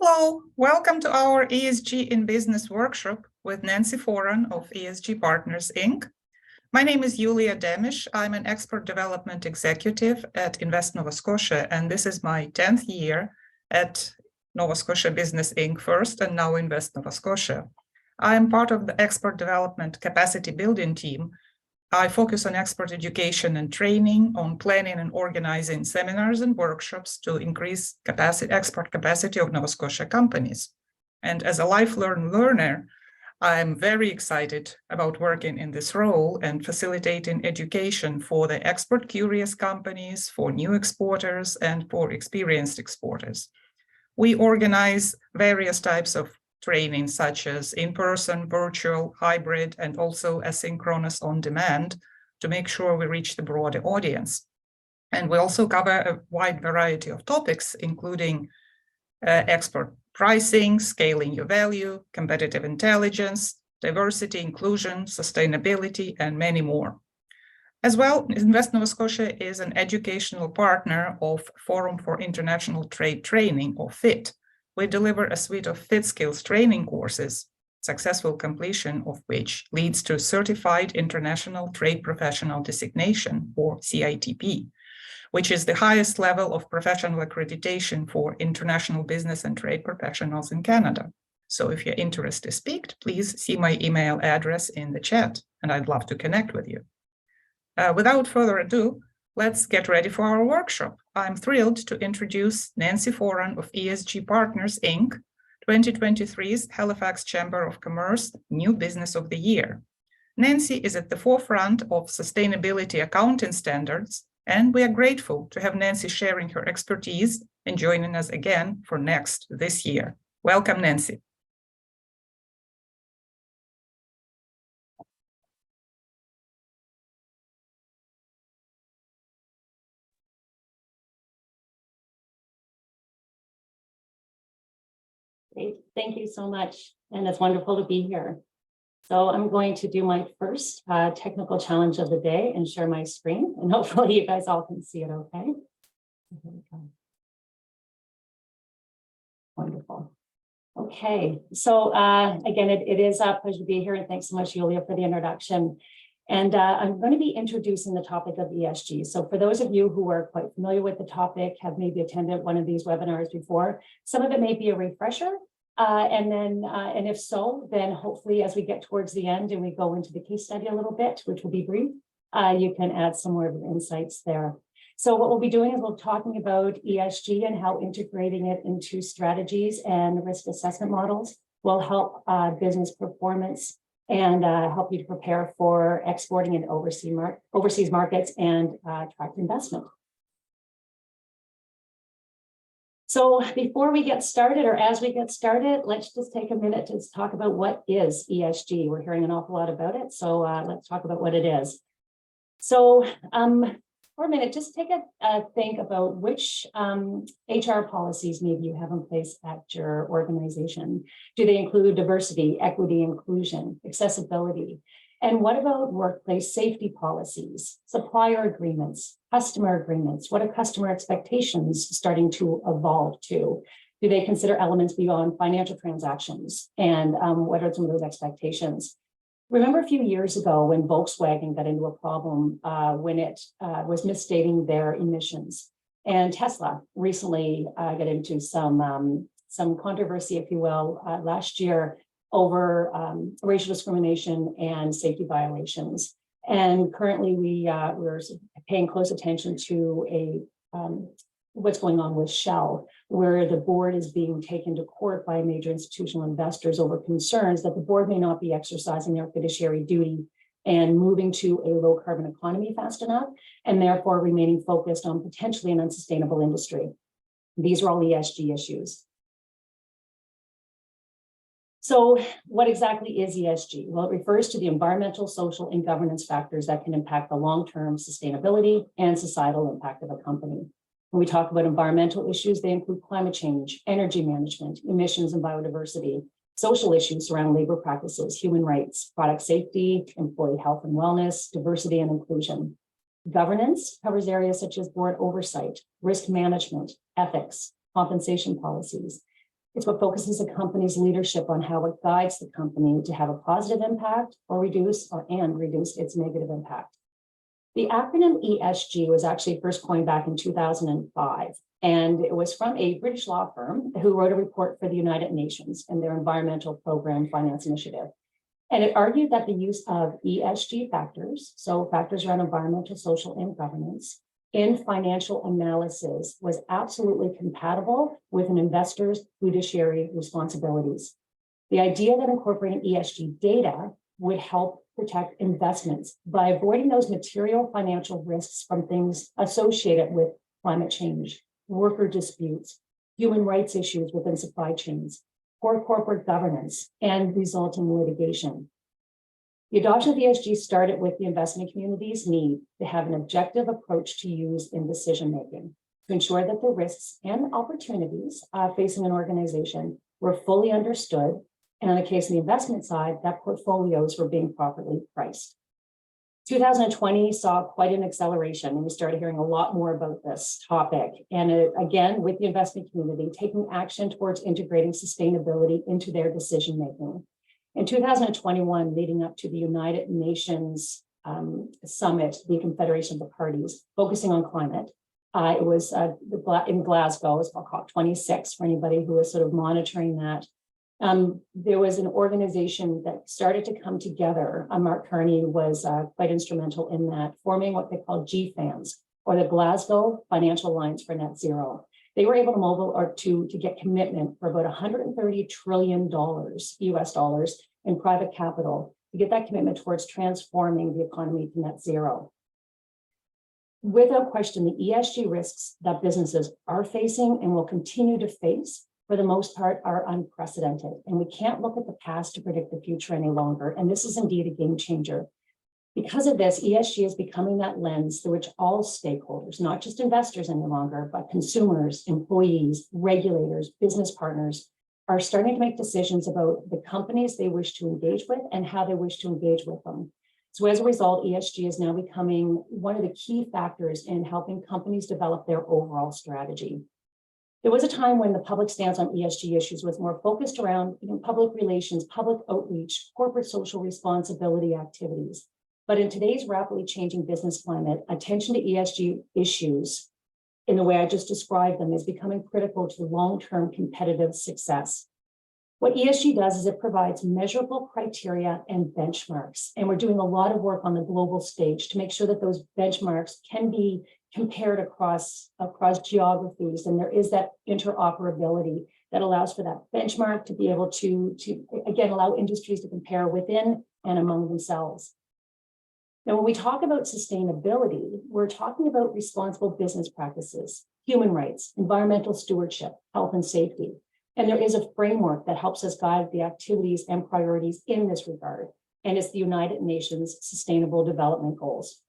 Hello, welcome to our ESG in Business workshop with Nancy Foran of ESG Partners Inc. My name is Julia Demisch. I'm an expert development executive at Invest Nova Scotia, and this is my 10th year at Nova Scotia Business Inc. first and now Invest Nova Scotia. I am part of the expert development capacity building team. I focus on expert education and training, on planning and organizing seminars and workshops to increase expert capacity of Nova Scotia companies. And as a lifelong learner, I'm very excited about working in this role and facilitating education for the expert curious companies, for new exporters, and for experienced exporters. We organize various types of training, such as in-person, virtual, hybrid, and also asynchronous on demand, to make sure we reach the broader audience. And we also cover a wide variety of topics, including expert pricing, scaling your value, competitive intelligence, diversity, inclusion, sustainability, and many more. As well, Invest Nova Scotia is an educational partner of Forum for International Trade Training, or FIT. We deliver a suite of FIT skills training courses, successful completion of which leads to Certified International Trade Professional Designation, or CITP, which is the highest level of professional accreditation for international business and trade professionals in Canada. So if you're interested to speak, please see my email address in the chat, and I'd love to connect with you. Without further ado, let's get ready for our workshop. I'm thrilled to introduce Nancy Foran of ESG Partners Inc., 2023's Halifax Chamber of Commerce New Business of the Year. Nancy is at the forefront of sustainability accounting standards, and we are grateful to have Nancy sharing her expertise and joining us again for next this year. Welcome, Nancy. Great. Thank you so much. And it's wonderful to be here. So I'm going to do my first technical challenge of the day and share my screen. And hopefully you guys all can see it okay. Here we go. Wonderful. Okay. So again, it is a pleasure to be here. And thanks so much, Julia, for the introduction. And I'm going to be introducing the topic of ESG. So for those of you who are quite familiar with the topic, have maybe attended one of these webinars before, some of it may be a refresher. And if so, then hopefully as we get towards the end and we go into the case study a little bit, which will be brief, you can add some more insights there. So what we'll be doing is we'll be talking about ESG and how integrating it into strategies and risk assessment models will help business performance and help you to prepare for exporting and overseas markets and attract investment. So before we get started, or as we get started, let's just take a minute to talk about what is ESG. We're hearing an awful lot about it, so let's talk about what it is. So for a minute, just take a think about which HR policies maybe you have in place at your organization. Do they include diversity, equity, inclusion, accessibility? And what about workplace safety policies, supplier agreements, customer agreements? What are customer expectations starting to evolve to? Do they consider elements beyond financial transactions? And what are some of those expectations? Remember a few years ago when Volkswagen got into a problem when it was misstating their emissions, and Tesla recently got into some controversy, if you will, last year over racial discrimination and safety violations. And currently we're paying close attention to what's going on with Shell, where the board is being taken to court by major institutional investors over concerns that the board may not be exercising their fiduciary duty and moving to a low carbon economy fast enough, and therefore remaining focused on potentially an unsustainable industry. These are all ESG issues. So what exactly is ESG? Well, it refers to the environmental, social, and governance factors that can impact the long-term sustainability and societal impact of a company. When we talk about environmental issues, they include climate change, energy management, emissions and biodiversity, social issues surrounding labor practices, human rights, product safety, employee health and wellness, diversity and inclusion. Governance covers areas such as board oversight, risk management, ethics, compensation policies. It's what focuses a company's leadership on how it guides the company to have a positive impact or reduce its negative impact. The acronym ESG was actually first coined back in 2005, and it was from a British law firm who wrote a report for the United Nations and their Environmental Program Finance Initiative. And it argued that the use of ESG factors, so factors around environmental, social, and governance, in financial analysis was absolutely compatible with an investor's fiduciary responsibilities. The idea that incorporating ESG data would help protect investments by avoiding those material financial risks from things associated with climate change, worker disputes, human rights issues within supply chains, poor corporate governance, and resulting litigation. The adoption of ESG started with the investment community's need to have an objective approach to use in decision-making to ensure that the risks and opportunities facing an organization were fully understood, and in the case of the investment side, that portfolios were being properly priced. 2020 saw quite an acceleration, and we started hearing a lot more about this topic. And again, with the investment community, taking action towards integrating sustainability into their decision-making. In 2021, leading up to the United Nations Summit, the Confederation of the Parties, focusing on climate, it was in Glasgow, it's called COP26 for anybody who is sort of monitoring that. There was an organization that started to come together. Mark Carney was quite instrumental in that, forming what they call GFANZ, or the Glasgow Financial Alliance for Net Zero. They were able to to get commitment for about $130 trillion US dollars in private capital to get that commitment towards transforming the economy to net zero. Without question, the ESG risks that businesses are facing and will continue to face, for the most part, are unprecedented. And we can't look at the past to predict the future any longer. And this is indeed a game changer. Because of this, ESG is becoming that lens through which all stakeholders, not just investors any longer, but consumers, employees, regulators, business partners, are starting to make decisions about the companies they wish to engage with and how they wish to engage with them. So as a result, ESG is now becoming one of the key factors in helping companies develop their overall strategy. There was a time when the public stance on ESG issues was more focused around public relations, public outreach, corporate social responsibility activities. But in today's rapidly changing business climate, attention to ESG issues in the way I just described them is becoming critical to long-term competitive success. What ESG does is it provides measurable criteria and benchmarks. And we're doing a lot of work on the global stage to make sure that those benchmarks can be compared across geographies. And there is that interoperability that allows for that benchmark to be able to again, allow industries to compare within and among themselves. Now, when we talk about sustainability, we're talking about responsible business practices, human rights, environmental stewardship, health and safety. And there is a framework that helps us guide the activities and priorities in this regard. And it's the United Nations Sustainable Development Goals.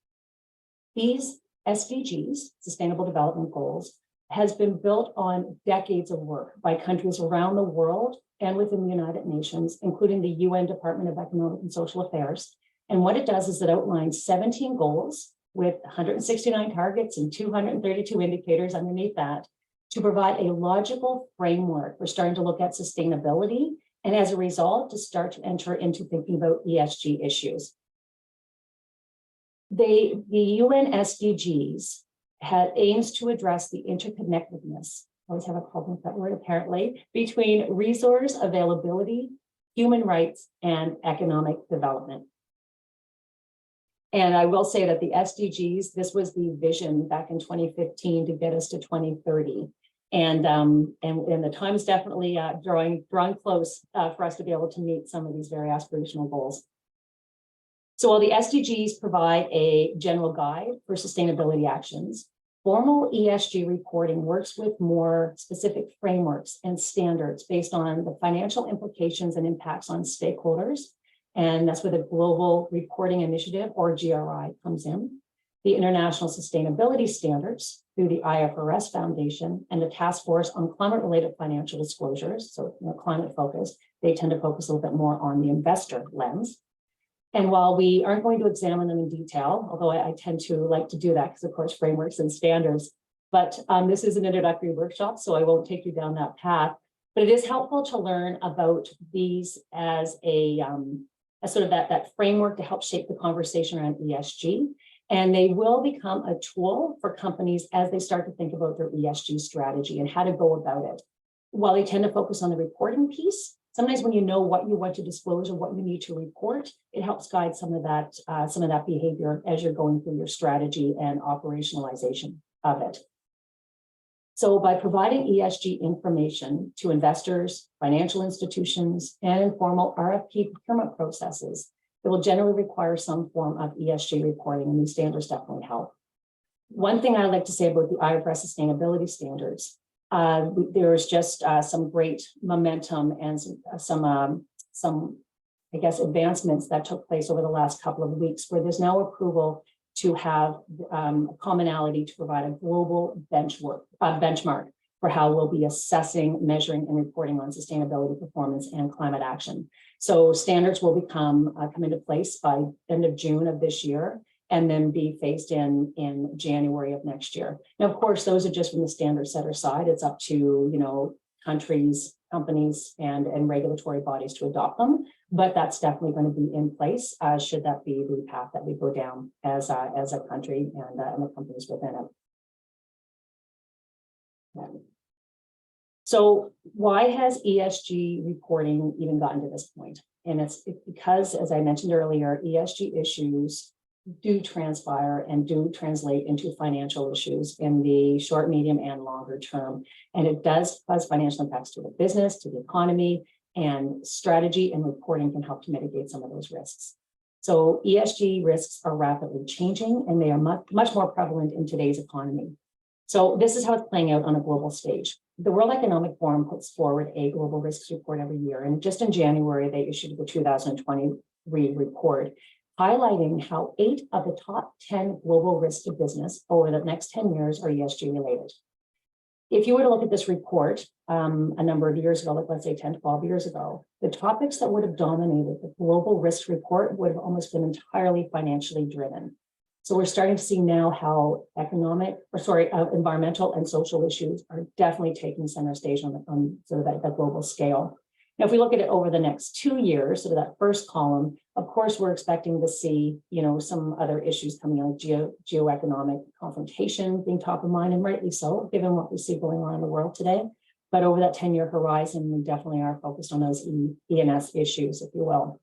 These SDGs, Sustainable Development Goals, has been built on decades of work by countries around the world and within the United Nations, including the UN Department of Economic and Social Affairs. And what it does is it outlines 17 goals with 169 targets and 232 indicators underneath that to provide a logical framework for starting to look at sustainability, and as a result, to start to enter into thinking about ESG issues. The UN SDGs aims to address the interconnectedness, I always have a problem with that word apparently, between resource availability, human rights, and economic development. And I will say that the SDGs, this was the vision back in 2015 to get us to 2030. And the time is definitely drawing close for us to be able to meet some of these very aspirational goals. So while the SDGs provide a general guide for sustainability actions, formal ESG reporting works with more specific frameworks and standards based on the financial implications and impacts on stakeholders. And that's where the Global Reporting Initiative, or GRI, comes in. The International Sustainability Standards through the IFRS Foundation and the Task Force on Climate-Related Financial Disclosures, so climate focused, they tend to focus a little bit more on the investor lens. And while we aren't going to examine them in detail, although I tend to like to do that because, of course, frameworks and standards, but this is an introductory workshop, so I won't take you down that path. But it is helpful to learn about these as as sort of that framework to help shape the conversation around ESG. And they will become a tool for companies as they start to think about their ESG strategy and how to go about it. While they tend to focus on the reporting piece, sometimes when you know what you want to disclose or what you need to report, it helps guide some of that behavior as you're going through your strategy and operationalization of it. So by providing ESG information to investors, financial institutions, and informal RFP procurement processes, it will generally require some form of ESG reporting, and these standards definitely help. One thing I like to say about the IFRS sustainability standards, there's just some great momentum and some I guess, advancements that took place over the last couple of weeks, where there's now approval to have a commonality to provide a global benchmark for how we'll be assessing, measuring, and reporting on sustainability performance and climate action. So standards will come into place by end of June of this year, and then be phased in January of next year. Now, of course, those are just from the standard setter side. It's up to countries, companies, and regulatory bodies to adopt them. But that's definitely going to be in place should that be the path that we go down as a country and the companies within it. Yeah. So why has ESG reporting even gotten to this point? And it's because, as I mentioned earlier, ESG issues do transpire and do translate into financial issues in the short, medium, and longer term. And it does cause financial impacts to the business, to the economy, and strategy and reporting can help to mitigate some of those risks. So ESG risks are rapidly changing, and they are much more prevalent in today's economy. So this is how it's playing out on a global stage. The World Economic Forum puts forward a global risks report every year. And just in January, they issued the 2023 report, highlighting how 8 of the top 10 global risks to business over the next 10 years are ESG related. If you were to look at this report a number of years ago, like let's say 10, 12 years ago, the topics that would have dominated the global risk report would have almost been entirely financially driven. So we're starting to see now how environmental and social issues are definitely taking center stage on sort of that global scale. Now, if we look at it over the next 2 years, sort of that first column, of course, we're expecting to see, some other issues coming out, geoeconomic confrontation being top of mind, and rightly so, given what we see going on in the world today. But over that 10-year horizon, we definitely are focused on those E&S issues, if you will.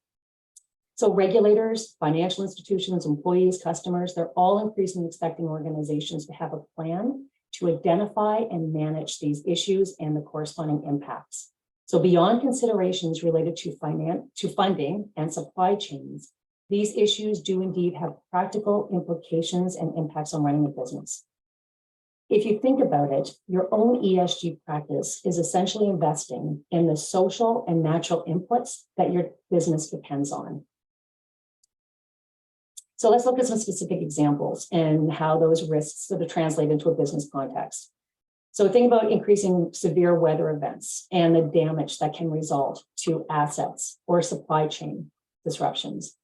So regulators, financial institutions, employees, customers, they're all increasingly expecting organizations to have a plan to identify and manage these issues and the corresponding impacts. So beyond considerations related to funding and supply chains, these issues do indeed have practical implications and impacts on running a business. If you think about it, your own ESG practice is essentially investing in the social and natural inputs that your business depends on. So let's look at some specific examples and how those risks sort of translate into a business context. So think about increasing severe weather events and the damage that can result to assets or supply chain disruptions.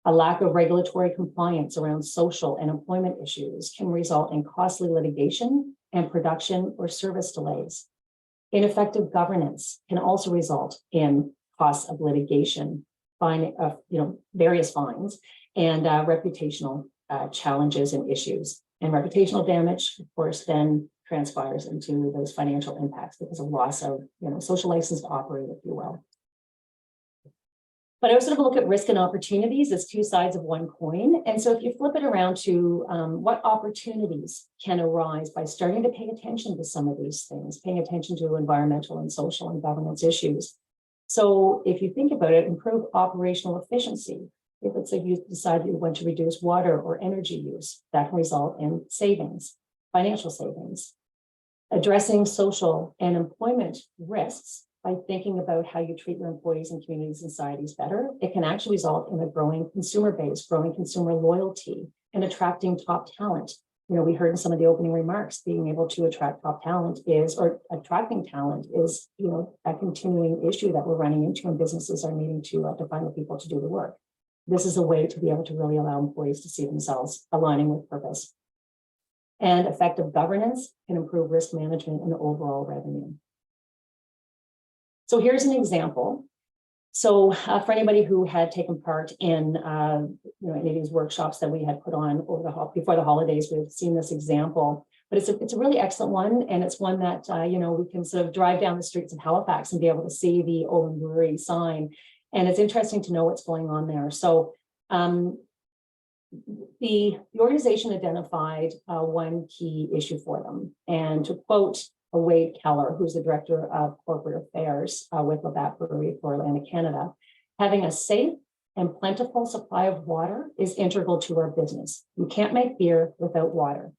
A lack of regulatory compliance around social and employment issues can result in costly litigation and production or service delays. Ineffective governance can also result in costs of litigation, various fines, and reputational challenges and issues. And reputational damage, of course, then transpires into those financial impacts because of loss of social license to operate, if you will. But I was sort of look at risk and opportunities as two sides of one coin. And so if you flip it around to what opportunities can arise by starting to pay attention to some of these things, paying attention to environmental and social and governance issues. So if you think about it, improve operational efficiency. If it's like you decide you want to reduce water or energy use, that can result in savings, financial savings. Addressing social and employment risks by thinking about how you treat your employees and communities and societies better, it can actually result in a growing consumer base, growing consumer loyalty, and attracting top talent. We heard in some of the opening remarks, being able to attract top talent attracting talent is, a continuing issue that we're running into, and businesses are needing to find the people to do the work. This is a way to be able to really allow employees to see themselves aligning with purpose. And effective governance can improve risk management and overall revenue. So here's an example. So for anybody who had taken part in any of these workshops that we had put on before the holidays, we've seen this example. But it's a really excellent one, and it's one that we can sort of drive down the streets of Halifax and be able to see the Owen Brewery sign, and it's interesting to know what's going on there. So the organization identified one key issue for them, and to quote Wade Keller, who's the director of corporate affairs with Labatt Brewery for Atlantic Canada, having a safe and plentiful supply of water is integral to our business. You can't make beer without water.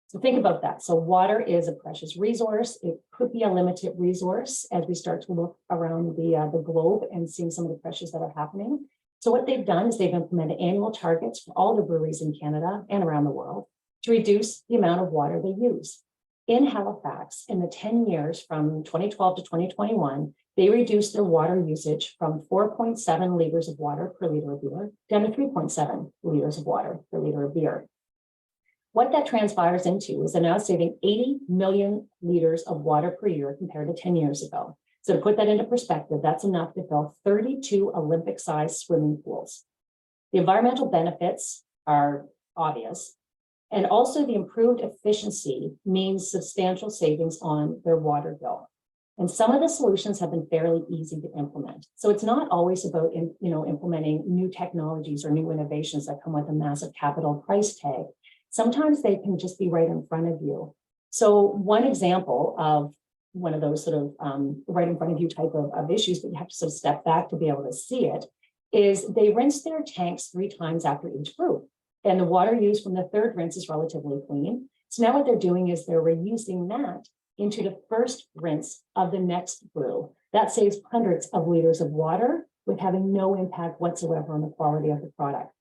So think about that. So water is a precious resource. It could be a limited resource as we start to look around the globe and seeing some of the pressures that are happening. So what they've done is they've implemented annual targets for all the breweries in Canada and around the world to reduce the amount of water they use. In Halifax, in the 10 years from 2012 to 2021, they reduced their water usage from 4.7 liters of water per liter of beer down to 3.7 liters of water per liter of beer. What that transpires into is they're now saving 80 million liters of water per year compared to 10 years ago. So to put that into perspective, that's enough to fill 32 Olympic-sized swimming pools. The environmental benefits are obvious, and also the improved efficiency means substantial savings on their water bill. And some of the solutions have been fairly easy to implement. So it's not always about implementing new technologies or new innovations that come with a massive capital price tag. Sometimes they can just be right in front of you. So one example of one of those sort of right in front of you type of issues, but you have to sort of step back to be able to see it, is they rinse their tanks 3 times after each brew. And the water used from the third rinse is relatively clean. So now what they're doing is they're reusing that into the first rinse of the next brew. That saves hundreds of liters of water with having no impact whatsoever on the quality of the product.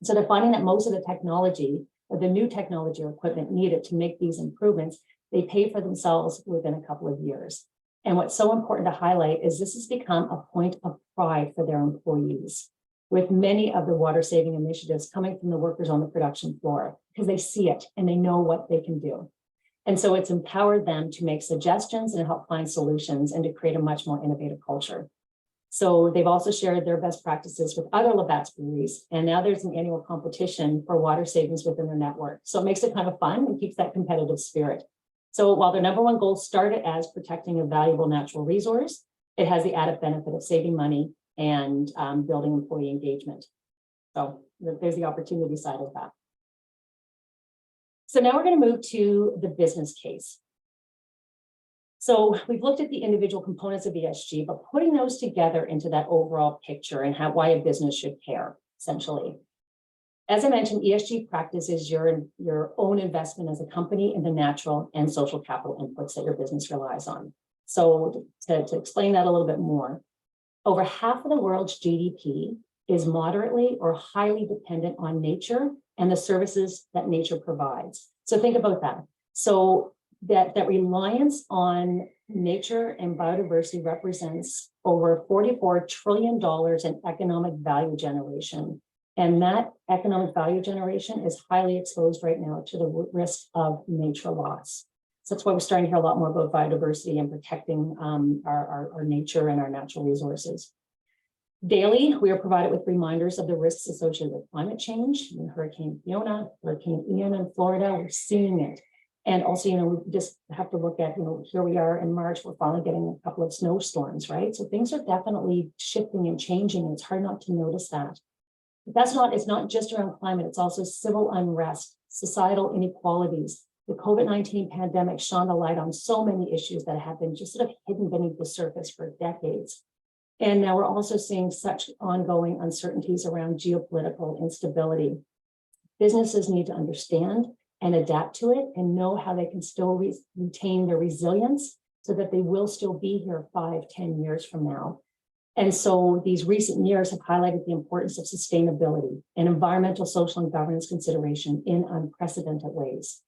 So they're finding that most of the technology or the new technology or equipment needed to make these improvements, they pay for themselves within a couple of years. And what's so important to highlight is this has become a point of pride for their employees, with many of the water saving initiatives coming from the workers on the production floor, because they see it and they know what they can do. And so it's empowered them to make suggestions and help find solutions and to create a much more innovative culture. So they've also shared their best practices with other Labatt breweries. And now there's an annual competition for water savings within their network. So it makes it kind of fun and keeps that competitive spirit. So while their number one goal started as protecting a valuable natural resource, it has the added benefit of saving money and building employee engagement. So there's the opportunity side of that. So now we're going to move to the business case. So we've looked at the individual components of ESG, but putting those together into that overall picture and why a business should care, essentially. As I mentioned, ESG practice is your own investment as a company in the natural and social capital inputs that your business relies on. So to explain that a little bit more, over half of the world's GDP is moderately or highly dependent on nature and the services that nature provides. So think about that. So that reliance on nature and biodiversity represents over $44 trillion in economic value generation. And that economic value generation is highly exposed right now to the risk of nature loss. So that's why we're starting to hear a lot more about biodiversity and protecting our nature and our natural resources. Daily, we are provided with reminders of the risks associated with climate change. Hurricane Fiona, Hurricane Ian in Florida, we're seeing it. And also, we just have to look at, here we are in March, we're finally getting a couple of snowstorms, right? So things are definitely shifting and changing, and it's hard not to notice that. But it's not just around climate, it's also civil unrest, societal inequalities. The COVID-19 pandemic shone a light on so many issues that have been just sort of hidden beneath the surface for decades. And now we're also seeing such ongoing uncertainties around geopolitical instability. Businesses need to understand and adapt to it and know how they can still retain their resilience so that they will still be here 5-10 years from now. And so these recent years have highlighted the importance of sustainability and environmental, social, and governance consideration in unprecedented ways.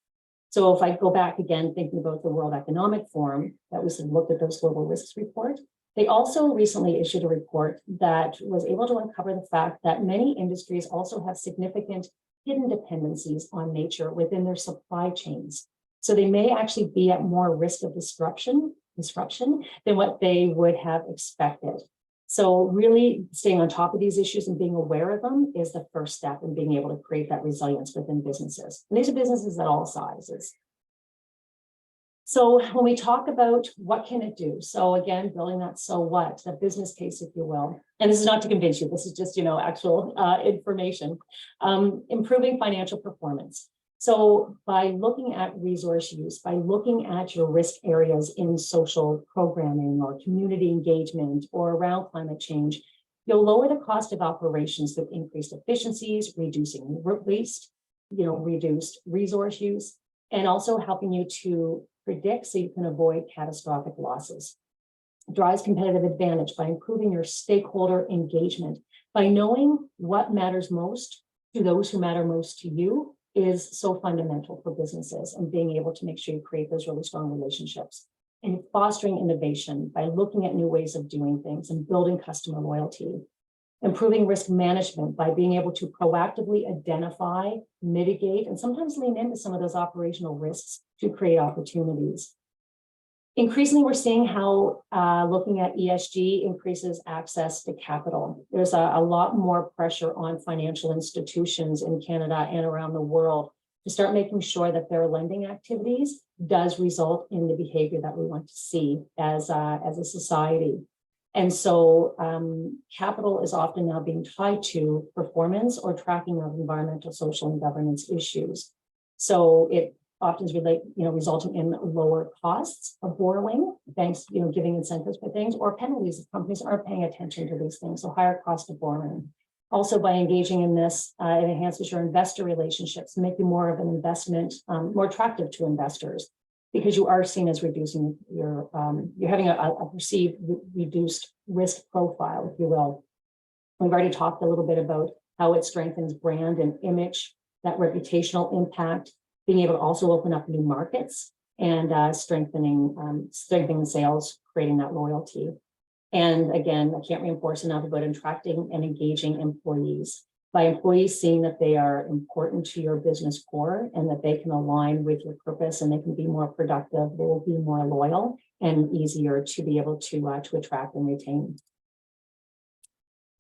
So if I go back again, thinking about the World Economic Forum, that was looked at those global risks report, they also recently issued a report that was able to uncover the fact that many industries also have significant hidden dependencies on nature within their supply chains. So they may actually be at more risk of disruption disruption than what they would have expected. So really staying on top of these issues and being aware of them is the first step in being able to create that resilience within businesses. And these are businesses at all sizes. So when we talk about what can it do? So again, building that so what, the business case, if you will. And this is not to convince you, this is just, actual information. Improving financial performance. So by looking at resource use, by looking at your risk areas in social programming or community engagement or around climate change, you'll lower the cost of operations with increased efficiencies, reducing waste, reduced resource use, and also helping you to predict so you can avoid catastrophic losses. Drives competitive advantage by improving your stakeholder engagement, by knowing what matters most to those who matter most to you is so fundamental for businesses, and being able to make sure you create those really strong relationships. And fostering innovation by looking at new ways of doing things and building customer loyalty. Improving risk management by being able to proactively identify, mitigate, and sometimes lean into some of those operational risks to create opportunities. Increasingly, we're seeing how looking at ESG increases access to capital. There's a lot more pressure on financial institutions in Canada and around the world to start making sure that their lending activities does result in the behavior that we want to see as a society. And so capital is often now being tied to performance or tracking of environmental, social, and governance issues. So it often is resulting in lower costs of borrowing, banks, giving incentives for things, or penalties if companies aren't paying attention to these things. So higher cost of borrowing. Also, by engaging in this, it enhances your investor relationships, making more of an investment more attractive to investors, because you are seen as reducing your, you're having a perceived reduced risk profile, if you will. We've already talked a little bit about how it strengthens brand and image, that reputational impact, being able to also open up new markets and strengthening sales, creating that loyalty. And again, I can't reinforce enough about attracting and engaging employees. By employees seeing that they are important to your business core and that they can align with your purpose and they can be more productive, they will be more loyal and easier to be able to attract and retain.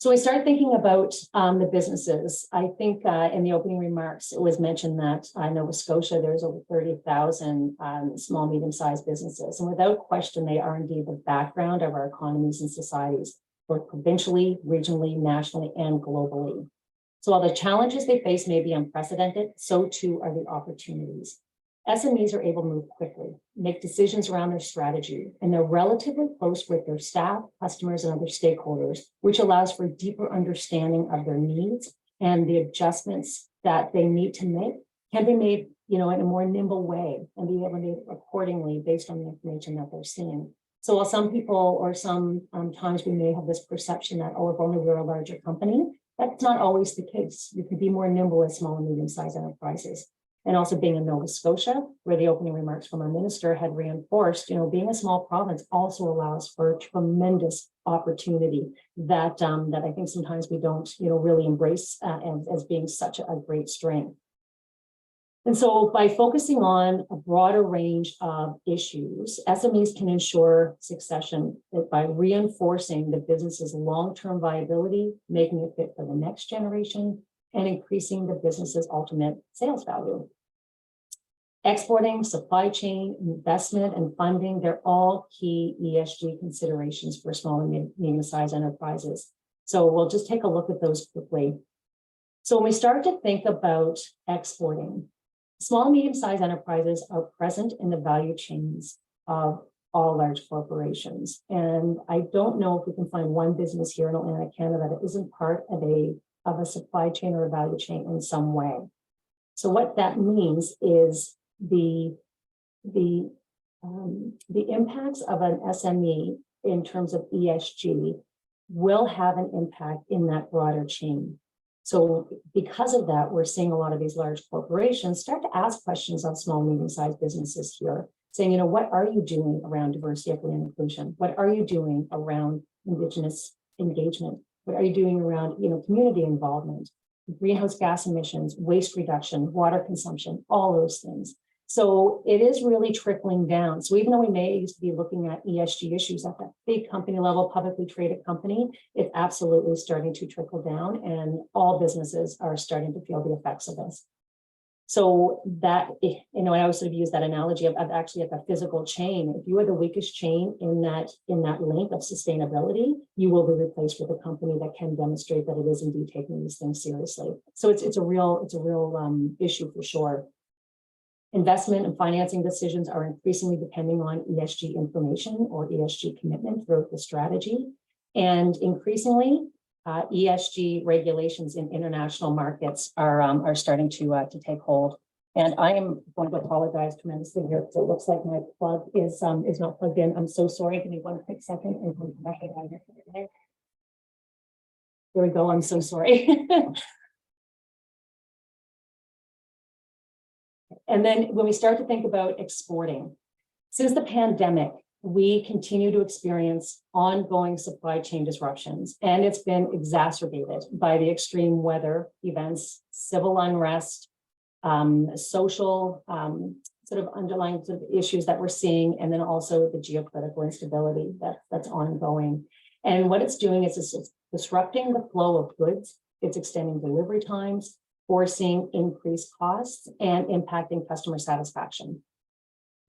So we start thinking about the businesses. I think in the opening remarks, it was mentioned that Nova Scotia, there's over 30,000 small, medium-sized businesses. And without question, they are indeed the background of our economies and societies, both provincially, regionally, nationally, and globally. So while the challenges they face may be unprecedented, so too are the opportunities. SMEs are able to move quickly, make decisions around their strategy, and they're relatively close with their staff, customers, and other stakeholders, which allows for deeper understanding of their needs, and the adjustments that they need to make can be made, in a more nimble way and be able to make accordingly based on the information that they're seeing. So while some people or sometimes we may have this perception that, oh, if only we're a larger company, that's not always the case. You can be more nimble as small and medium-sized enterprises. And also being in Nova Scotia, where the opening remarks from our minister had reinforced, being a small province also allows for tremendous opportunity that I think sometimes we don't, really embrace as being such a great strength. And so by focusing on a broader range of issues, SMEs can ensure succession by reinforcing the business's long-term viability, making it fit for the next generation, and increasing the business's ultimate sales value. Exporting, supply chain, investment, and funding, they're all key ESG considerations for small and medium-sized enterprises. So we'll just take a look at those quickly. So when we start to think about exporting, small and medium-sized enterprises are present in the value chains of all large corporations. And I don't know if we can find one business here in Atlantic Canada that isn't part of a supply chain or a value chain in some way. So what that means is the impacts of an SME in terms of ESG will have an impact in that broader chain. So because of that, we're seeing a lot of these large corporations start to ask questions of small and medium-sized businesses here, saying, what are you doing around diversity, equity, and inclusion? What are you doing around Indigenous engagement? What are you doing around, community involvement, greenhouse gas emissions, waste reduction, water consumption, all those things. So it is really trickling down. So even though we may used to be looking at ESG issues at that big company level, publicly traded company, it's absolutely starting to trickle down, and all businesses are starting to feel the effects of this. So that, I always sort of use that analogy of actually at the physical chain. If you are the weakest chain in that link of sustainability, you will be replaced with a company that can demonstrate that it is indeed taking these things seriously. So it's a real issue for sure. Investment and financing decisions are increasingly depending on ESG information or ESG commitment throughout the strategy. And increasingly, ESG regulations in international markets are starting to take hold. And I am going to apologize tremendously here because it looks like my plug is not plugged in. I'm so sorry. Give me one quick second and come back again. There we go. I'm so sorry. And then when we start to think about exporting, since the pandemic, we continue to experience ongoing supply chain disruptions, and it's been exacerbated by the extreme weather events, civil unrest, social sort of underlying sort of issues that we're seeing, and then also the geopolitical instability that's ongoing. And what it's doing is it's disrupting the flow of goods, it's extending delivery times, forcing increased costs, and impacting customer satisfaction.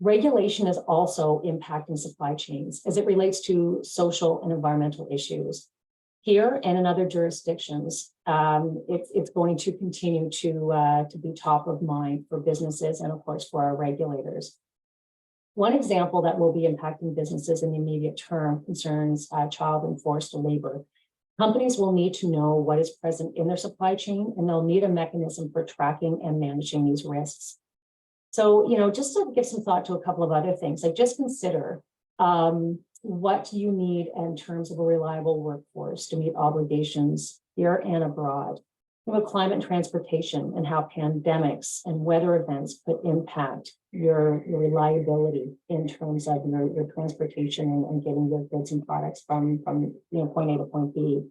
Regulation is also impacting supply chains as it relates to social and environmental issues. Here and in other jurisdictions, it's going to continue to be top of mind for businesses and, of course, for our regulators. One example that will be impacting businesses in the immediate term concerns child and forced labor. Companies will need to know what is present in their supply chain, and they'll need a mechanism for tracking and managing these risks. So, just to give some thought to a couple of other things, like just consider what you need in terms of a reliable workforce to meet obligations here and abroad. Climate and transportation and how pandemics and weather events could impact your reliability in terms of your transportation and getting your goods and products from point A to point B.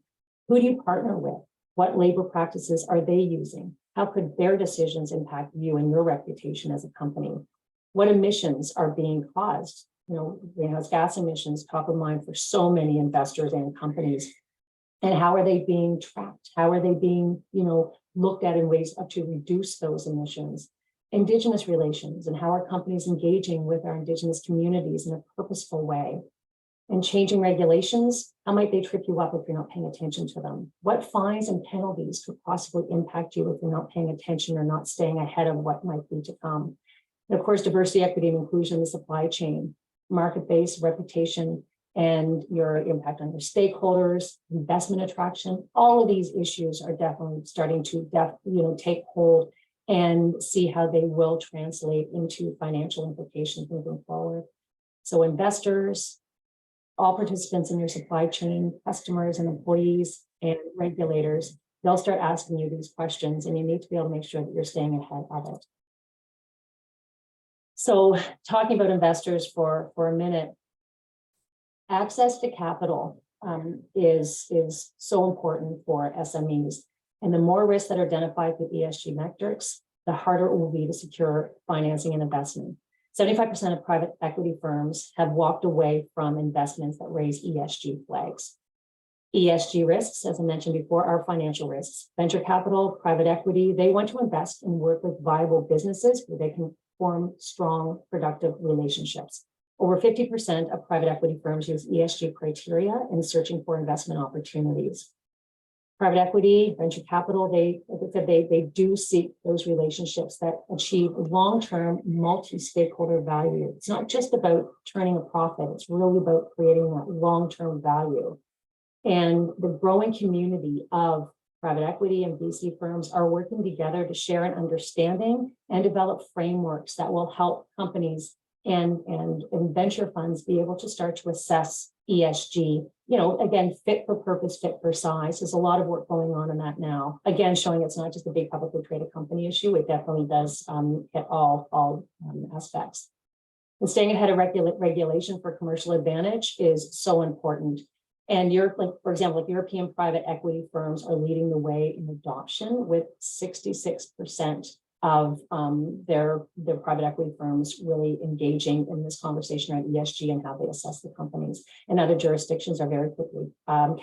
Who do you partner with? What labor practices are they using? How could their decisions impact you and your reputation as a company? What emissions are being caused? Greenhouse gas emissions, top of mind for so many investors and companies. And how are they being tracked? How are they being, looked at in ways to reduce those emissions? Indigenous relations and how are companies engaging with our Indigenous communities in a purposeful way? And changing regulations, how might they trip you up if you're not paying attention to them? What fines and penalties could possibly impact you if you're not paying attention or not staying ahead of what might be to come? And of course, diversity, equity, and inclusion in the supply chain, market-based reputation, and your impact on your stakeholders, investment attraction. All of these issues are definitely starting to take hold and see how they will translate into financial implications moving forward. So investors, all participants in your supply chain, customers and employees and regulators, they'll start asking you these questions, and you need to be able to make sure that you're staying ahead of it. So talking about investors for a minute, access to capital is so important for SMEs. And the more risks that are identified with ESG metrics, the harder it will be to secure financing and investment. 75% of private equity firms have walked away from investments that raise ESG flags. ESG risks, as I mentioned before, are financial risks. Venture capital, private equity, they want to invest and work with viable businesses where they can form strong, productive relationships. Over 50% of private equity firms use ESG criteria in searching for investment opportunities. Private equity, venture capital, they do seek those relationships that achieve long-term multi-stakeholder value. It's not just about turning a profit, it's really about creating that long-term value. And the growing community of private equity and VC firms are working together to share an understanding and develop frameworks that will help companies and venture funds be able to start to assess ESG, again, fit for purpose, fit for size. There's a lot of work going on in that now. Again, showing it's not just a big publicly traded company issue. It definitely does hit all aspects. And staying ahead of regulation for commercial advantage is so important. And for example, European private equity firms are leading the way in adoption with 66% of their private equity firms really engaging in this conversation around ESG and how they assess the companies. And other jurisdictions are very quickly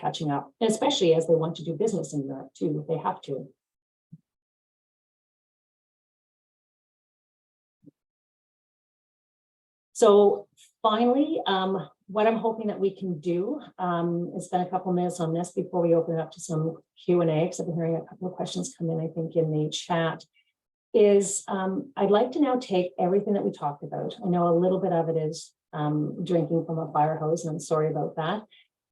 catching up, and especially as they want to do business in Europe too, they have to. So finally, what I'm hoping that we can do is spend a couple minutes on this before we open it up to some Q&A, because I've been hearing a couple of questions come in, I think, in the chat, is I'd like to now take everything that we talked about. I know a little bit of it is drinking from a fire hose, and I'm sorry about that.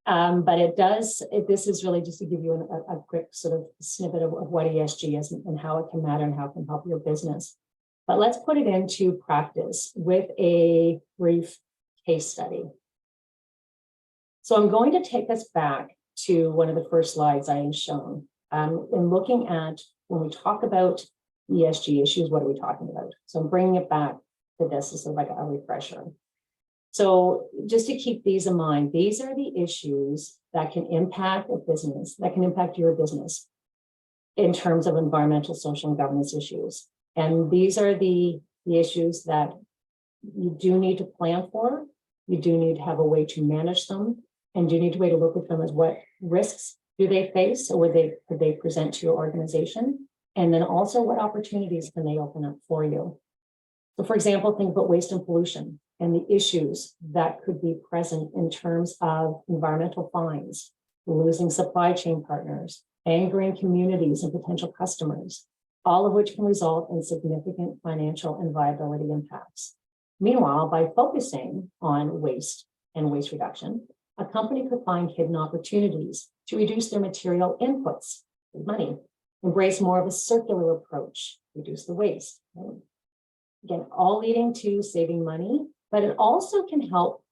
But this is really just to give you a quick sort of snippet of what ESG is and how it can matter and how it can help your business. But let's put it into practice with a brief case study. So I'm going to take us back to one of the first slides I had shown. In looking at when we talk about ESG issues, what are we talking about? So I'm bringing it back to this as sort of like a refresher. So just to keep these in mind, these are the issues that can impact a business, that can impact your business in terms of environmental, social, and governance issues. And these are the issues that you do need to plan for. You do need to have a way to manage them, and you need a way to look at them as what risks do they face, or could they present to your organization? And then also what opportunities can they open up for you? So for example, think about waste and pollution and the issues that could be present in terms of environmental fines, losing supply chain partners, angering communities and potential customers, all of which can result in significant financial and viability impacts. Meanwhile, by focusing on waste and waste reduction, a company could find hidden opportunities to reduce their material inputs with money, embrace more of a circular approach, reduce the waste. Right? Again, all leading to saving money, but it also can help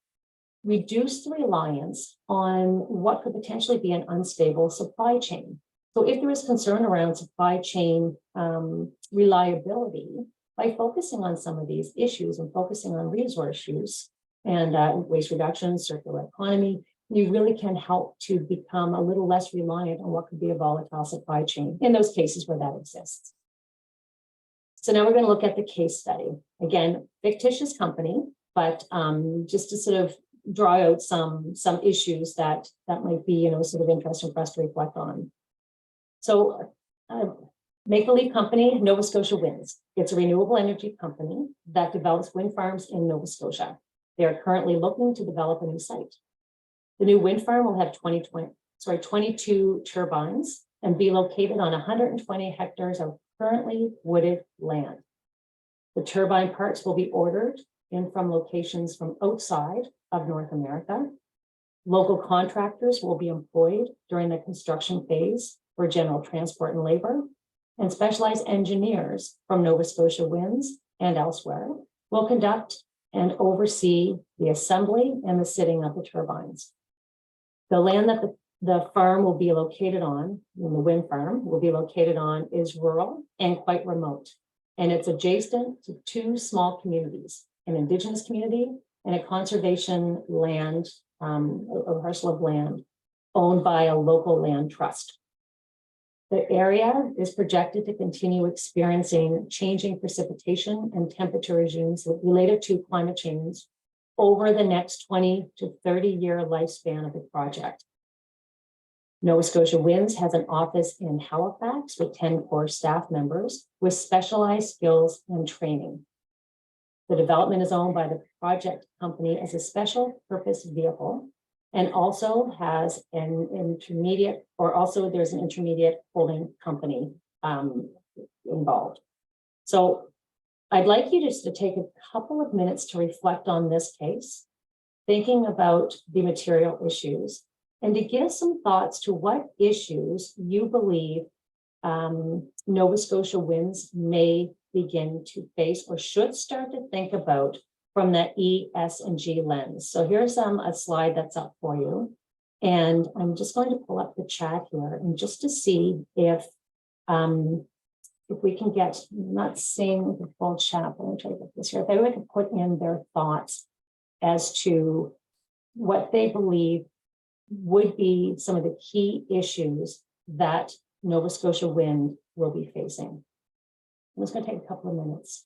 reduce the reliance on what could potentially be an unstable supply chain. So if there is concern around supply chain reliability, by focusing on some of these issues and focusing on resource use and waste reduction, circular economy, you really can help to become a little less reliant on what could be a volatile supply chain in those cases where that exists. So now we're going to look at the case study. Again, fictitious company, but just to sort of draw out some issues that might be, sort of interesting for us to reflect on. So make-believe company, Nova Scotia Winds. It's a renewable energy company that develops wind farms in Nova Scotia. They are currently looking to develop a new site. The new wind farm will have 22 turbines and be located on 120 hectares of currently wooded land. The turbine parts will be ordered in from locations from outside of North America. Local contractors will be employed during the construction phase for general transport and labor, and specialized engineers from Nova Scotia Winds and elsewhere will conduct and oversee the assembly and the sitting of the turbines. The land that the farm will be located on, the wind farm will be located on, is rural and quite remote. And it's adjacent to two small communities, an Indigenous community and a conservation land, a parcel of land owned by a local land trust. The area is projected to continue experiencing changing precipitation and temperature regimes related to climate change over the next 20 to 30-year lifespan of the project. Nova Scotia Winds has an office in Halifax with 10 core staff members with specialized skills and training. The development is owned by the project company as a special purpose vehicle, and also has an intermediate, or also there's an intermediate holding company involved. So I'd like you just to take a couple of minutes to reflect on this case, thinking about the material issues, and to give some thoughts to what issues you believe Nova Scotia Winds may begin to face or should start to think about from that ESG lens. So here's a slide that's up for you. And I'm just going to pull up the chat here and just to see if we can get, I'm not seeing the full chat, but I'm trying to get this here. If everyone could put in their thoughts as to what they believe would be some of the key issues that Nova Scotia Wind will be facing. I'm just going to take a couple of minutes.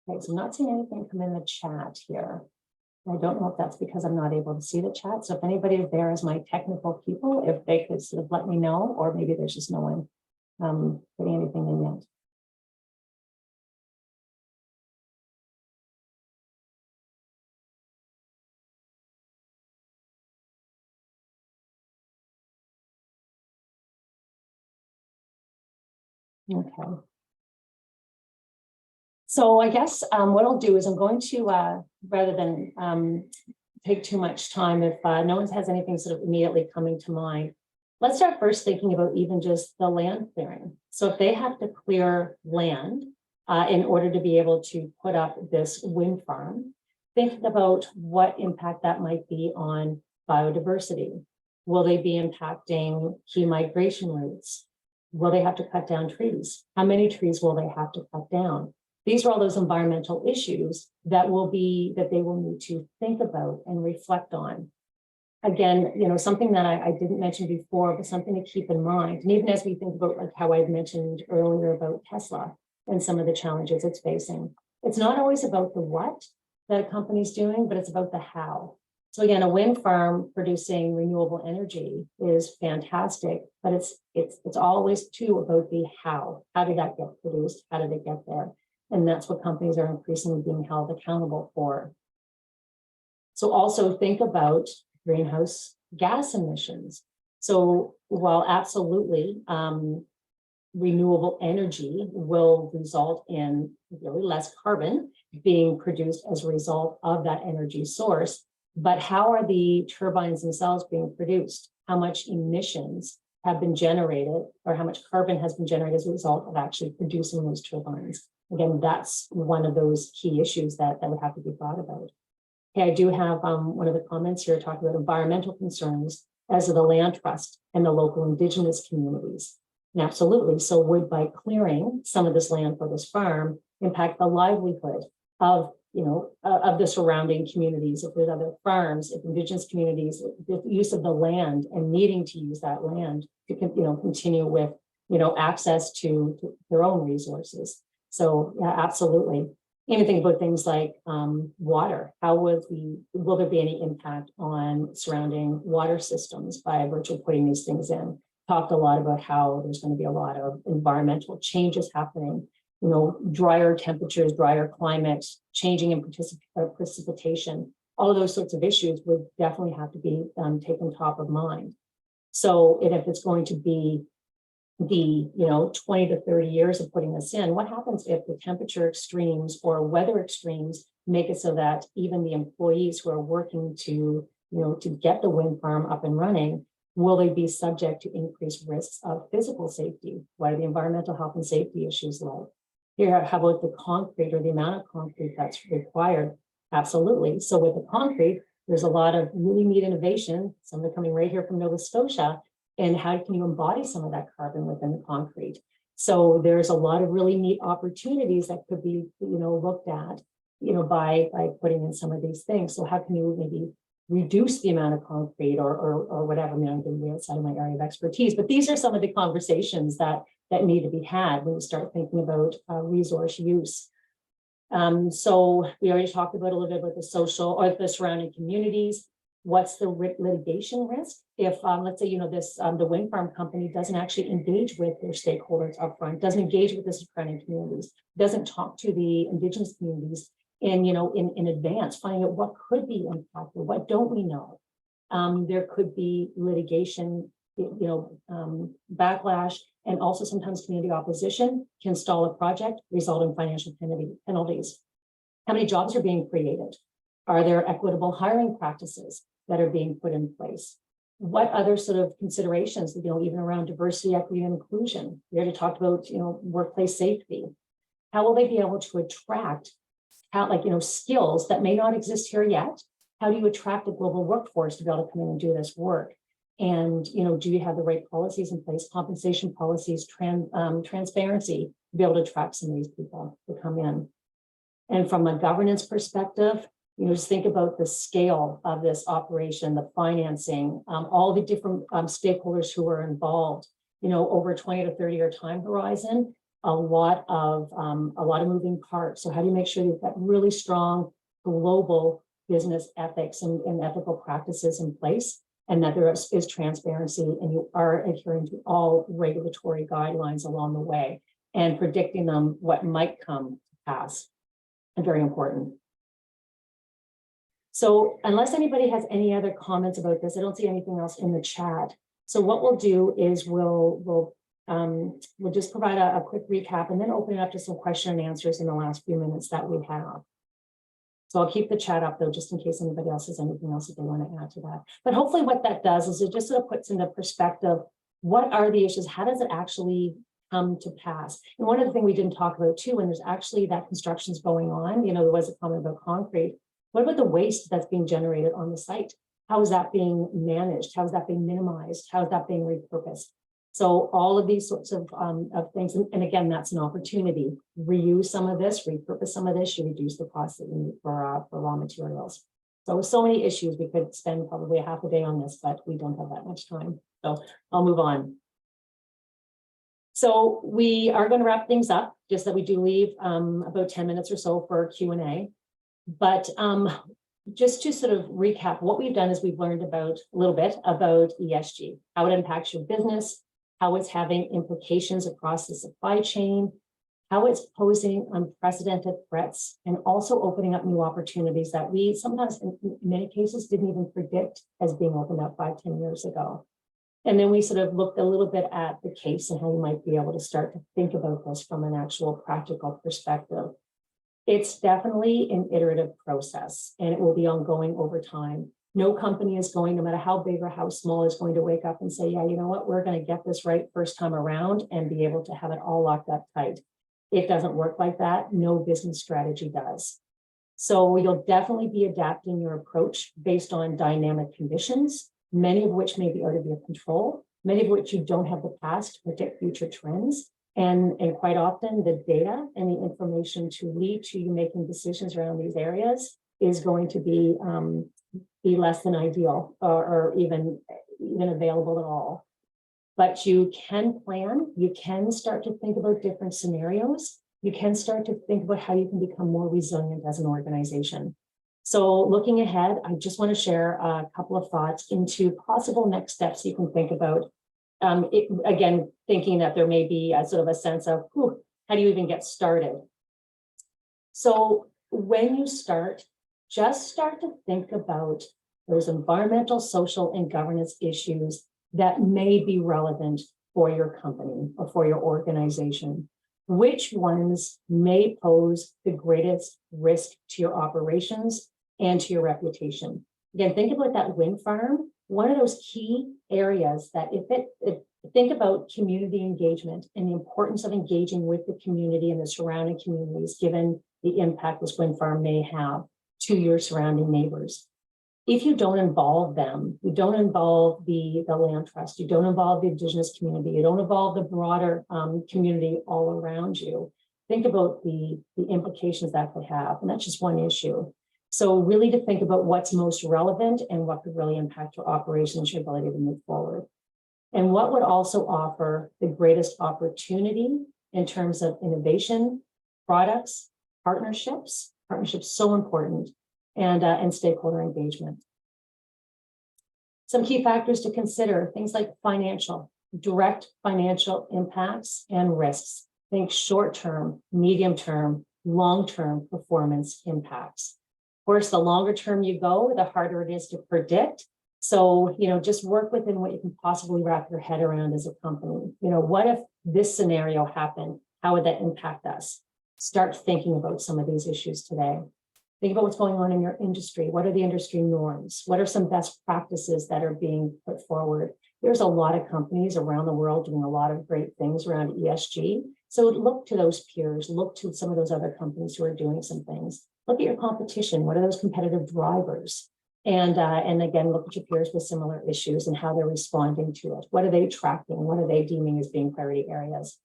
Okay, so I'm not seeing anything come in the chat here. I don't know if that's because I'm not able to see the chat. So if anybody there is my technical people, if they could sort of let me know, or maybe there's just no one putting anything in yet. Okay. So I guess what I'll do is I'm going to, rather than take too much time, if no one has anything sort of immediately coming to mind, let's start first thinking about even just the land clearing. So if they have to clear land in order to be able to put up this wind farm, think about what impact that might be on biodiversity. Will they be impacting key migration routes? Will they have to cut down trees? How many trees will they have to cut down? These are all those environmental issues that they will need to think about and reflect on. Again, something that I didn't mention before, but something to keep in mind. And even as we think about like how I mentioned earlier about Tesla and some of the challenges it's facing, it's not always about the what that a company's doing, but it's about the how. So again, a wind farm producing renewable energy is fantastic, but it's always too about the how. How did that get produced? How did it get there? And that's what companies are increasingly being held accountable for. So also think about greenhouse gas emissions. So while absolutely renewable energy will result in really less carbon being produced as a result of that energy source, but how are the turbines themselves being produced? How much emissions have been generated, or how much carbon has been generated as a result of actually producing those turbines? Again, that's one of those key issues that would have to be thought about. Okay, I do have one of the comments here talking about environmental concerns as of the land trust and the local Indigenous communities. And absolutely, so would by clearing some of this land for this farm impact the livelihood of of the surrounding communities, if there's other farms, if Indigenous communities, the use of the land and needing to use that land to continue with access to their own resources. So yeah, absolutely. Even think about things like water. Will there be any impact on surrounding water systems by virtue of putting these things in? Talked a lot about how there's going to be a lot of environmental changes happening. Drier temperatures, drier climates, changing in precipitation, all of those sorts of issues would definitely have to be taken top of mind. So, and if it's going to be the 20 to 30 years of putting this in, what happens if the temperature extremes or weather extremes make it so that even the employees who are working to get the wind farm up and running, will they be subject to increased risks of physical safety? What are the environmental health and safety issues like? Here, how about the concrete or the amount of concrete that's required? Absolutely. So with the concrete, there's a lot of really neat innovation, some of it coming right here from Nova Scotia, and how can you embody some of that carbon within the concrete? So there's a lot of really neat opportunities that could be, looked at, by putting in some of these things. So how can you maybe reduce the amount of concrete or whatever? I mean, I'm going to be outside of my area of expertise, but these are some of the conversations that need to be had when you start thinking about resource use. So we already talked about a little bit about the social or the surrounding communities. What's the litigation risk if, let's say, the wind farm company doesn't actually engage with their stakeholders upfront, doesn't engage with the surrounding communities, doesn't talk to the Indigenous communities in advance, finding out what could be impacted, what don't we know. There could be litigation, backlash, and also sometimes community opposition can stall a project, result in financial penalties. How many jobs are being created? Are there equitable hiring practices that are being put in place? What other sort of considerations, even around diversity, equity, and inclusion? We already talked about, workplace safety. How will they be able to attract skills that may not exist here yet? How do you attract a global workforce to be able to come in and do this work? And, do you have the right policies in place, compensation policies, transparency to be able to attract some of these people to come in? And from a governance perspective, just think about the scale of this operation, the financing, all the different stakeholders who are involved, over a 20 to 30-year time horizon, a lot of moving parts. So how do you make sure you've got really strong global business ethics and ethical practices in place, and that there is transparency and you are adhering to all regulatory guidelines along the way and predicting them what might come to pass? And very important. So unless anybody has any other comments about this, I don't see anything else in the chat. So what we'll do is we'll just provide a quick recap and then open it up to some question and answers in the last few minutes that we have. So I'll keep the chat up though, just in case anybody else has anything else that they want to add to that. But hopefully what that does is it just sort of puts into perspective, what are the issues? How does it actually come to pass? And one of the things we didn't talk about too, when there's actually that construction's going on, there was a comment about concrete. What about the waste that's being generated on the site? How is that being managed? How is that being minimized? How is that being repurposed? So all of these sorts of things, and again, that's an opportunity. Reuse some of this, repurpose some of this, you reduce the cost that you need for raw materials. So many issues. We could spend probably a half a day on this, but we don't have that much time. So I'll move on. So we are going to wrap things up, just that we do leave about 10 minutes or so for Q&A. But just to sort of recap, what we've done is we've learned a little bit about ESG, how it impacts your business, how it's having implications across the supply chain, how it's posing unprecedented threats, and also opening up new opportunities that we sometimes, in many cases, didn't even predict as being opened up 5-10 years ago. And then we sort of looked a little bit at the case and how you might be able to start to think about this from an actual practical perspective. It's definitely an iterative process, and it will be ongoing over time. No company is going, no matter how big or how small, is going to wake up and say, yeah, you know what, we're going to get this right first time around and be able to have it all locked up tight. It doesn't work like that. No business strategy does. So you'll definitely be adapting your approach based on dynamic conditions, many of which may be out of your control, many of which you don't have the past to predict future trends. And quite often the data and the information to lead to you making decisions around these areas is going to be less than ideal or even available at all. But you can plan, you can start to think about different scenarios. You can start to think about how you can become more resilient as an organization. So looking ahead, I just want to share a couple of thoughts into possible next steps you can think about. Again, thinking that there may be a sort of a sense of, how do you even get started? So when you start, just start to think about those environmental, social, and governance issues that may be relevant for your company or for your organization. Which ones may pose the greatest risk to your operations and to your reputation? Again, think about that wind farm. One of those key areas that think about community engagement and the importance of engaging with the community and the surrounding communities, given the impact this wind farm may have to your surrounding neighbors. If you don't involve them, you don't involve the land trust, you don't involve the Indigenous community, you don't involve the broader community all around you, think about the implications that could have. And that's just one issue. So really to think about what's most relevant and what could really impact your operations, your ability to move forward. And what would also offer the greatest opportunity in terms of innovation, products, partnerships so important, and stakeholder engagement. Some key factors to consider, things like direct financial impacts and risks. Think short-term, medium-term, long-term performance impacts. Of course, the longer term you go, the harder it is to predict. So, just work within what you can possibly wrap your head around as a company. What if this scenario happened? How would that impact us? Start thinking about some of these issues today. Think about what's going on in your industry. What are the industry norms? What are some best practices that are being put forward? There's a lot of companies around the world doing a lot of great things around ESG. So look to those peers, look to some of those other companies who are doing some things. Look at your competition. What are those competitive drivers? And again, look at your peers with similar issues and how they're responding to it. What are they tracking? What are they deeming as being priority areas?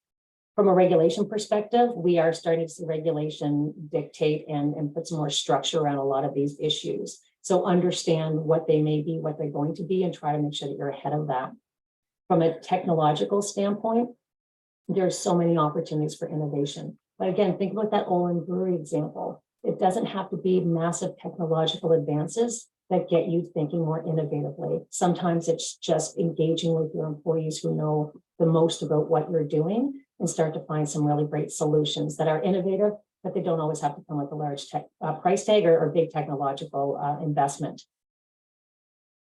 From a regulation perspective, we are starting to see regulation dictate and put some more structure around a lot of these issues. So understand what they may be, what they're going to be, and try to make sure that you're ahead of that. From a technological standpoint, there's so many opportunities for innovation. But again, think about that Olin Brewery example. It doesn't have to be massive technological advances that get you thinking more innovatively. Sometimes it's just engaging with your employees who know the most about what you're doing and start to find some really great solutions that are innovative, but they don't always have to come with a large price tag or big technological investment.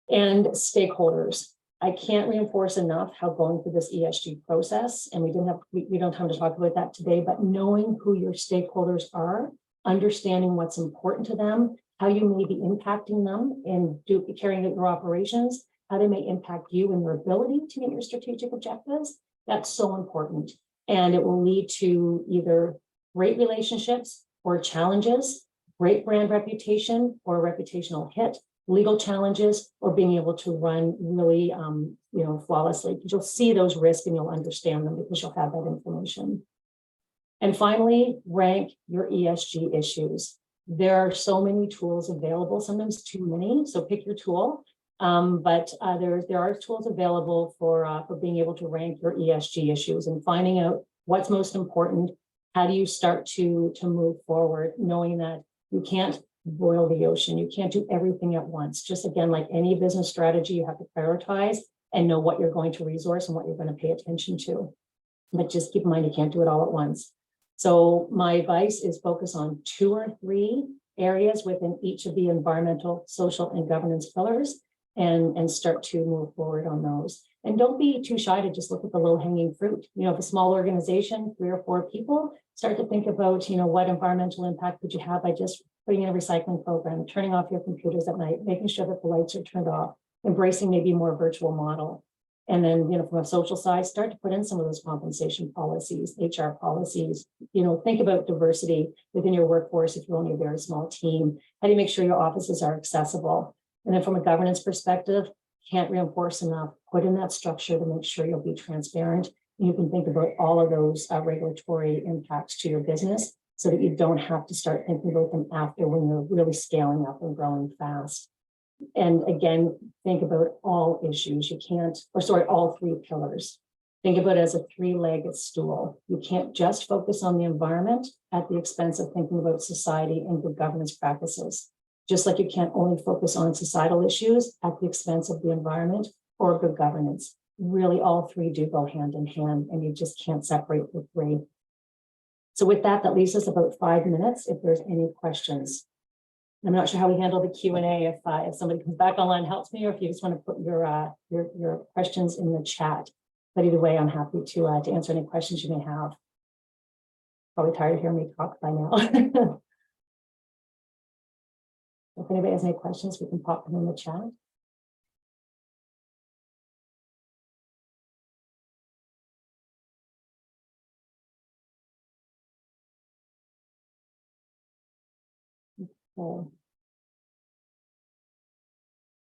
And stakeholders. I can't reinforce enough how going through this ESG process, and we don't have time to talk about that today, but knowing who your stakeholders are, understanding what's important to them, how you may be impacting them in carrying out your operations, how they may impact you and your ability to meet your strategic objectives. That's so important. And it will lead to either great relationships or challenges, great brand reputation or a reputational hit, legal challenges, or being able to run really flawlessly. You'll see those risks and you'll understand them because you'll have that information. And finally, rank your ESG issues. There are so many tools available, sometimes too many, so pick your tool. But there are tools available for being able to rank your ESG issues and finding out what's most important. How do you start to move forward, knowing that you can't boil the ocean, you can't do everything at once. Just again, like any business strategy, you have to prioritize and know what you're going to resource and what you're going to pay attention to. But just keep in mind, you can't do it all at once. So my advice is focus on 2 or 3 areas within each of the environmental, social, and governance pillars and start to move forward on those. And don't be too shy to just look at the low-hanging fruit. If a small organization, 3 or 4 people, start to think about, what environmental impact could you have by just putting in a recycling program, turning off your computers at night, making sure that the lights are turned off, embracing maybe more virtual model. And then, from a social side, start to put in some of those compensation policies, HR policies, think about diversity within your workforce if you're only a very small team. How do you make sure your offices are accessible? And then from a governance perspective, can't reinforce enough, put in that structure to make sure you'll be transparent. And you can think about all of those regulatory impacts to your business so that you don't have to start thinking about them after when you're really scaling up and growing fast. And again, think about all issues. All 3 pillars. Think about it as a 3-legged stool. You can't just focus on the environment at the expense of thinking about society and good governance practices. Just like you can't only focus on societal issues at the expense of the environment or good governance. Really, all 3 do go hand in hand, and you just can't separate the 3. So with that leaves us about 5 minutes if there's any questions. I'm not sure how we handle the Q&A if somebody comes back online and helps me, or if you just want to put your questions in the chat. But either way, I'm happy to answer any questions you may have. Probably tired of hearing me talk by now. If anybody has any questions, we can pop them in the chat.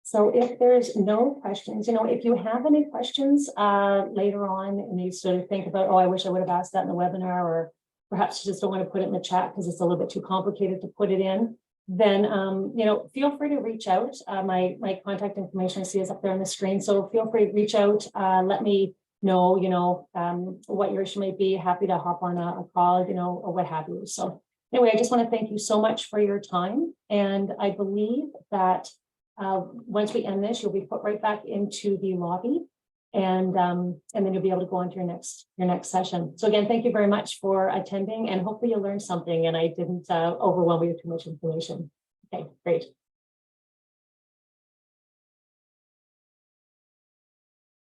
So if there's no questions, if you have any questions later on and you sort of think about, I wish I would have asked that in the webinar, or perhaps you just don't want to put it in the chat because it's a little bit too complicated to put it in, then, feel free to reach out. My contact information I see is up there on the screen. So feel free to reach out. Let me know, what your issue may be. Happy to hop on a call, or what have you. So anyway, I just want to thank you so much for your time. And I believe that once we end this, you'll be put right back into the lobby, and then you'll be able to go on to your next session. So again, thank you very much for attending, and hopefully you learned something and I didn't overwhelm you with too much information. Okay, great.